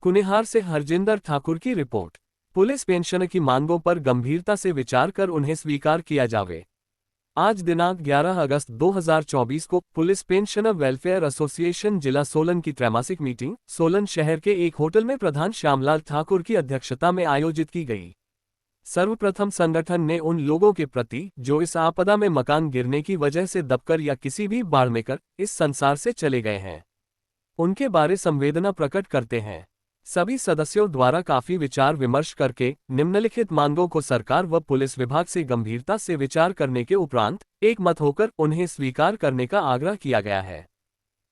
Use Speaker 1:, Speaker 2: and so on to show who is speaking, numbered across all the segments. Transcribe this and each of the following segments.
Speaker 1: कुनिहार से हरजिंदर ठाकुर की report. Police pension की मांगों पर गंभीरता से विचार कर उन्हें स्वीकार किया जावे। आज दिनांक 11 अगस्त 2024 को पुलिस पेंशनर वेलफेयर एसोसिएशन जिला सोलन की त्रैमासिक मीटिंग सोलन शहर के एक होटल में प्रधान श्यामलाल ठाकुर की अध्यक्षता में आयोजित की गई। सर्वप्रथम संगठन ने उन लोगों के प्रति जो इस आपदा में मकान गिरने की वजह से दबकर या किसी भी बाढ़ में कर इस संसार से चले गए हैं, उनके बारे संवेदना प्रकट करते हैं। सभी सदस्यों द्वारा काफी विचार विमर्श करके निम्नलिखित मांगों को सरकार व पुलिस विभाग से गंभीरता से विचार करने के उपरांत एक मत होकर उन्हें स्वीकार करने का आग्रह किया गया है।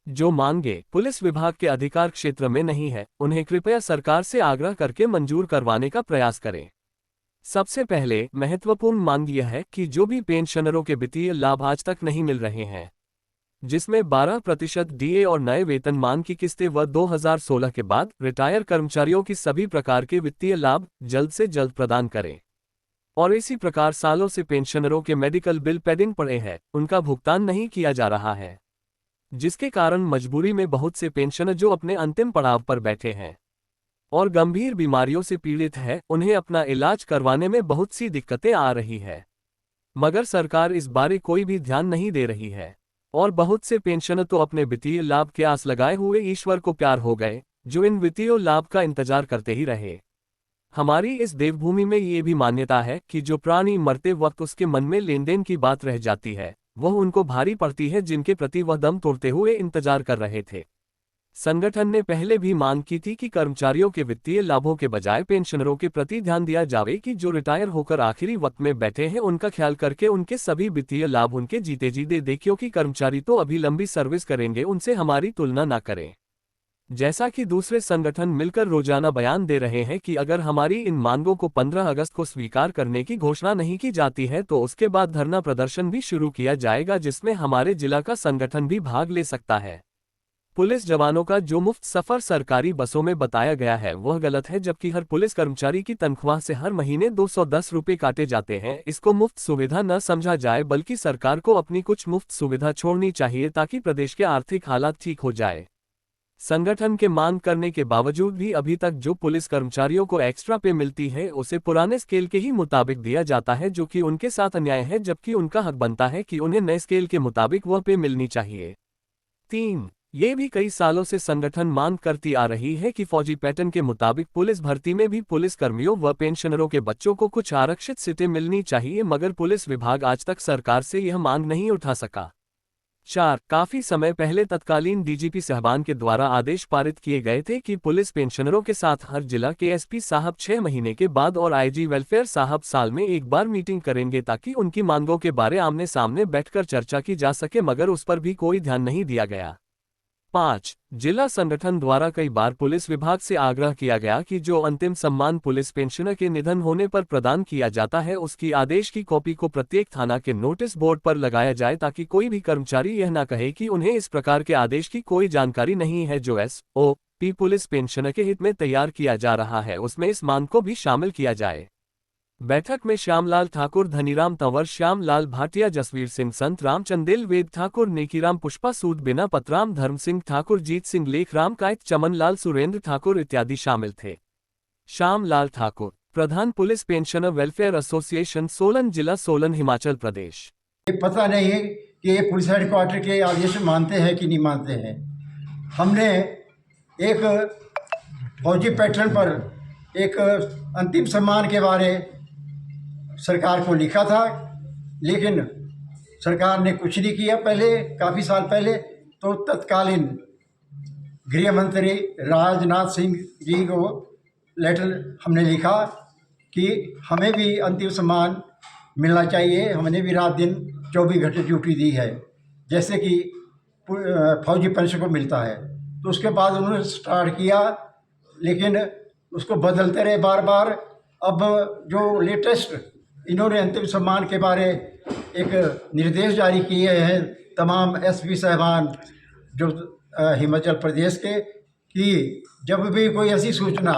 Speaker 1: जो मांगे पुलिस विभाग के अधिकार क्षेत्र में नहीं है, उन्हें कृपया सरकार से आग्रह करके मंजूर करवाने का प्रयास करें। सबसे पहले महत्वपूर्ण मांग यह है कि जो भी पेंशनरों के वित्तीय लाभ आज तक नहीं मिल रहे हैं, जिसमें 12% डीए और नए वेतनमान की किस्तें व 2016 के बाद रिटायर कर्मचारियों की सभी प्रकार के वित्तीय लाभ जल्द से जल्द प्रदान करें। और इसी प्रकार सालों से पेंशनरों के मेडिकल बिल पेंडिंग पड़े हैं, उनका भुगतान नहीं किया जा रहा है, जिसके कारण मजबूरी में बहुत से पेंशनर जो अपने अंतिम पड़ाव पर बैठे हैं और गंभीर बीमारियों से पीड़ित है, उन्हें अपना इलाज करवाने में बहुत सी दिक्कतें आ रही है, मगर सरकार इस बारे कोई भी ध्यान नहीं दे रही है। और बहुत से पेंशनर तो अपने वित्तीय लाभ के आस लगाए हुए ईश्वर को प्यार हो गए, जो इन वित्तीय लाभ का इंतजार करते ही रहे। हमारी इस देवभूमि में ये भी मान्यता है कि जो प्राणी मरते वक्त उसके मन में लेन देन की बात रह जाती है, वह उनको भारी पड़ती है जिनके प्रति वह दम तोड़ते हुए इंतजार कर रहे थे। संगठन ने पहले भी मांग की थी कि कर्मचारियों के वित्तीय लाभों के बजाय पेंशनरों के प्रति ध्यान दिया जावे कि जो रिटायर होकर आखिरी वक्त में बैठे हैं उनका ख्याल करके उनके सभी वित्तीय लाभ उनके जीते जी दे क्योंकि कर्मचारी तो अभी लंबी सर्विस करेंगे, उनसे हमारी तुलना न करें। जैसा कि दूसरे संगठन मिलकर रोजाना बयान दे रहे हैं कि अगर हमारी इन मांगों को 15 अगस्त को स्वीकार करने की घोषणा नहीं की जाती है तो उसके बाद धरना प्रदर्शन भी शुरू किया जाएगा, जिसमें हमारे जिला का संगठन भी भाग ले सकता है। पुलिस जवानों का जो मुफ्त सफर सरकारी बसों में बताया गया है वह गलत है, जबकि हर पुलिस कर्मचारी की तनख्वाह से हर महीने 210 रुपये काटे जाते हैं। इसको मुफ्त सुविधा न समझा जाए, बल्कि सरकार को अपनी कुछ मुफ्त सुविधा छोड़नी चाहिए ताकि प्रदेश के आर्थिक हालात ठीक हो जाए। संगठन के मांग करने के बावजूद भी अभी तक जो पुलिस कर्मचारियों को एक्स्ट्रा पे मिलती है उसे पुराने स्केल के ही मुताबिक दिया जाता है, जो कि उनके साथ अन्याय है, जबकि उनका हक बनता है कि उन्हें नए स्केल के मुताबिक वह पे मिलनी चाहिए। 3. ये भी कई सालों से संगठन मांग करती आ रही है कि फौजी पैटर्न के मुताबिक पुलिस भर्ती में भी पुलिस कर्मियों व पेंशनरों के बच्चों को कुछ आरक्षित सीटें मिलनी चाहिए, मगर पुलिस विभाग आज तक सरकार से यह मांग नहीं उठा सका। 4. काफी समय पहले तत्कालीन डीजीपी साहबान के द्वारा आदेश पारित किए गए थे कि पुलिस पेंशनरों के साथ हर जिला के एसपी साहब 6 महीने के बाद और आईजी वेलफेयर साहब साल में एक बार मीटिंग करेंगे ताकि उनकी मांगों के बारे आमने सामने बैठकर चर्चा की जा सके, मगर उस पर भी कोई ध्यान नहीं दिया गया। 5. जिला संगठन द्वारा कई बार पुलिस विभाग से आग्रह किया गया कि जो अंतिम सम्मान पुलिस पेंशनर के निधन होने पर प्रदान किया जाता है उसकी आदेश की कॉपी को प्रत्येक थाना के नोटिस बोर्ड पर लगाया जाए ताकि कोई भी कर्मचारी यह न कहे कि उन्हें इस प्रकार के आदेश की कोई जानकारी नहीं है। जो SOP पुलिस पेंशनर के हित में तैयार किया जा रहा है उसमें इस मांग को भी शामिल किया जाए। बैठक में श्यामलाल ठाकुर, धनीराम तंवर, श्यामलाल भाटिया, जसवीर सिंह संत, रामचंदेल वेद ठाकुर, नेकीराम पुष्पा सूद, बिना पतराम, धर्म सिंह ठाकुर, जीत सिंह, लेखराम कायत, चमनलाल, सुरेंद्र ठाकुर इत्यादि शामिल थे। श्यामलाल ठाकुर, प्रधान police pensioner welfare association Solan, जिला सोलन, हिमाचल प्रदेश।
Speaker 2: ये पता नहीं है कि ये पुलिस हेडक्वार्टर के आदेश मानते हैं कि नहीं मानते हैं। हमने एक फौजी पैटर्न पर एक अंतिम सम्मान के बारे सरकार को लिखा था, लेकिन सरकार ने कुछ नहीं किया। पहले काफ़ी साल पहले तो तत्कालीन गृह मंत्री राजनाथ सिंह जी को लेटर हमने लिखा कि हमें भी अंतिम सम्मान मिलना चाहिए, हमने भी रात दिन 24 घंटे ड्यूटी दी है जैसे कि फौजी पेंशन को मिलता है। तो उसके बाद उन्होंने स्टार्ट किया, लेकिन उसको बदलते रहे बार बार। अब जो लेटेस्ट इन्होंने अंतिम सम्मान के बारे एक निर्देश जारी किए हैं तमाम एसपी साहबान जो हिमाचल प्रदेश के, कि जब भी कोई ऐसी सूचना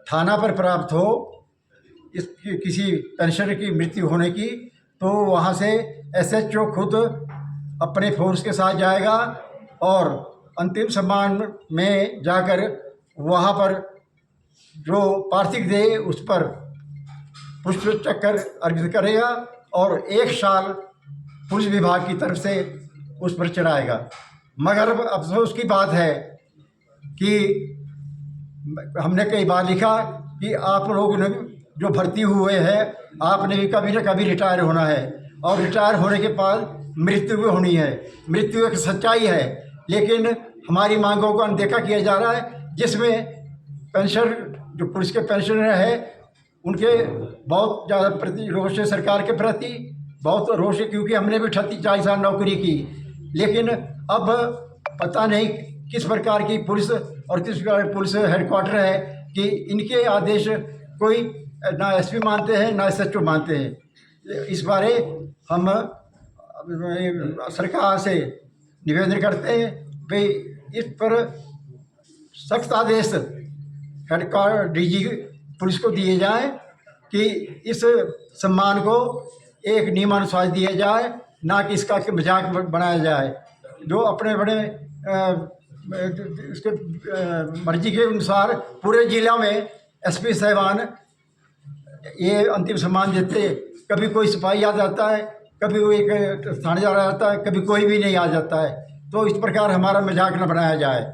Speaker 2: थाना पर प्राप्त हो इस किसी पेंशनर की मृत्यु होने की, तो वहाँ से SHO खुद अपने फोर्स के साथ जाएगा और अंतिम सम्मान में जाकर वहाँ पर जो पार्थिव देह उस पर पुष्प चक्कर अर्पित करेगा और 1 साल पुलिस विभाग की तरफ से उस पर चढ़ाएगा। मगर अफसोस की बात है कि हमने कई बार लिखा कि आप लोग ने जो भर्ती हुए हैं आपने भी कभी न कभी रिटायर होना है और रिटायर होने के बाद मृत्यु भी होनी है। मृत्यु एक सच्चाई है, लेकिन हमारी मांगों को अनदेखा किया जा रहा है, जिसमें पेंशन जो पुलिस के पेंशनर है उनके बहुत ज़्यादा प्रति रोष है, सरकार के प्रति बहुत रोष है, क्योंकि हमने भी 38-40 साल नौकरी की। लेकिन अब पता नहीं किस प्रकार की पुलिस और किस प्रकार की पुलिस हेडक्वार्टर है कि इनके आदेश कोई ना एसपी मानते हैं ना एसएचओ मानते हैं। इस बारे हम सरकार से निवेदन करते हैं भाई इस पर सख्त आदेश हेडक्वार्टर डीजी पुलिस को दिए जाएं कि इस सम्मान को एक नियमानुसार दिया जाए, ना कि इसका मजाक बनाया जाए। जो अपने बड़े इसके मर्जी के अनुसार पूरे जिला में एसपी साहिबान ये अंतिम सम्मान देते, कभी कोई सिपाही आ जाता है, कभी कोई थानेदार आ जाता है, कभी कोई भी नहीं आ जाता है। तो इस प्रकार हमारा मजाक न बनाया जाए,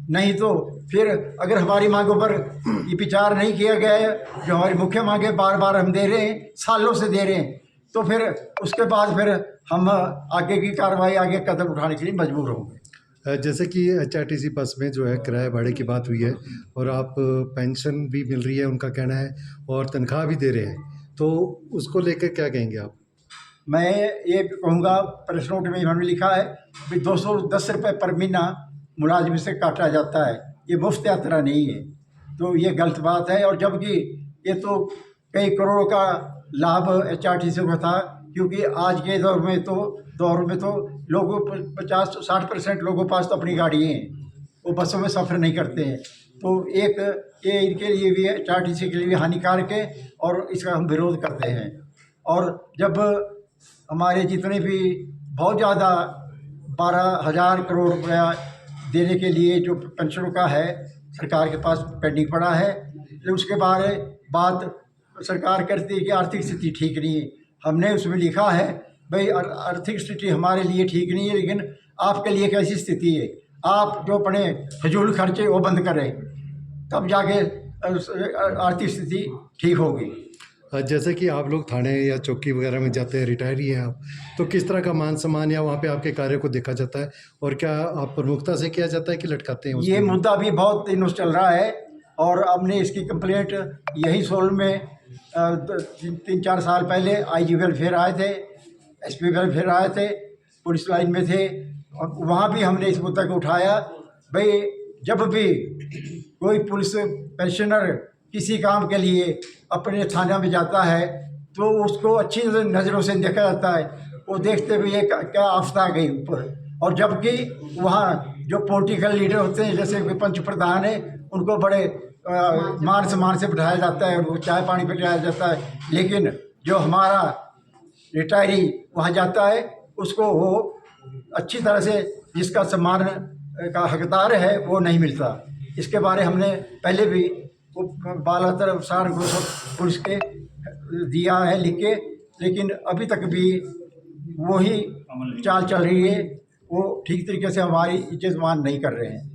Speaker 2: नहीं तो फिर अगर हमारी मांगों पर ये विचार नहीं किया गया है, जो हमारी मुख्य मांगे बार बार हम दे रहे हैं, सालों से दे रहे हैं, तो फिर उसके बाद फिर हम आगे की कार्रवाई, आगे कदम उठाने के लिए मजबूर होंगे।
Speaker 3: जैसे कि HRTC बस में जो है किराए भाड़े की बात हुई है और आप पेंशन भी मिल रही है उनका कहना है और तनख्वाह भी दे रहे हैं, तो उसको लेकर क्या कहेंगे आप?
Speaker 2: मैं ये कहूँगा, प्रेस नोट में इन्होंने लिखा है कि 210 रुपये पर महीना मुलाजिम से काटा जाता है, ये मुफ्त यात्रा नहीं है, तो ये गलत बात है। और जबकि ये तो कई करोड़ों का लाभ HRTC को था, क्योंकि आज के दौर में तो लोगों 50-60% लोगों के पास तो अपनी गाड़ी हैं, वो बसों में सफ़र नहीं करते हैं। तो एक ये इनके लिए भी HRTC के लिए भी हानिकारक है और इसका हम विरोध करते हैं। और जब हमारे जितने भी बहुत ज़्यादा 12,000 करोड़ रुपया देने के लिए जो पेंशनों का है सरकार के पास पेंडिंग पड़ा है, तो उसके बारे बात सरकार करती है कि आर्थिक स्थिति ठीक नहीं है। हमने उसमें लिखा है भाई आर्थिक स्थिति हमारे लिए ठीक नहीं है, लेकिन आपके लिए कैसी स्थिति है? आप जो अपने फजूल खर्चे वो बंद करें, तब जाके आर्थिक स्थिति ठीक होगी।
Speaker 3: जैसे कि आप लोग थाने या चौकी वगैरह में जाते हैं, रिटायर ही हैं आप, तो किस तरह का मान सम्मान या वहाँ पे आपके कार्य को देखा जाता है और क्या आप प्रमुखता से किया जाता है कि लटकाते हैं?
Speaker 2: ये मुद्दा भी बहुत दिनों से चल रहा है और हमने इसकी कंप्लेंट यही सोल में 3-4 साल पहले IG वेलफेयर आए थे, SP वेलफेयर आए थे, पुलिस लाइन में थे, और वहाँ भी हमने इस मुद्दा को उठाया। भाई जब भी कोई पुलिस पेंशनर किसी काम के लिए अपने थाने में जाता है तो उसको अच्छी नज़रों से देखा जाता है, वो देखते हुए क्या आफत आ गई ऊपर। और जबकि वहाँ जो पॉलिटिकल लीडर होते हैं, जैसे पंच प्रधान है, उनको बड़े मान सम्मान से बिठाया जाता है, उनको चाय पानी पिलाया जाता है, लेकिन जो हमारा रिटायरी वहाँ जाता है उसको वो अच्छी तरह से जिसका सम्मान का हकदार है वो नहीं मिलता। इसके बारे हमने पहले भी वो बालातर सार पुलिस के दिया है लिख के, लेकिन अभी तक भी वही चाल चल रही है, वो ठीक तरीके से हमारी इज्जत मान नहीं कर रहे हैं।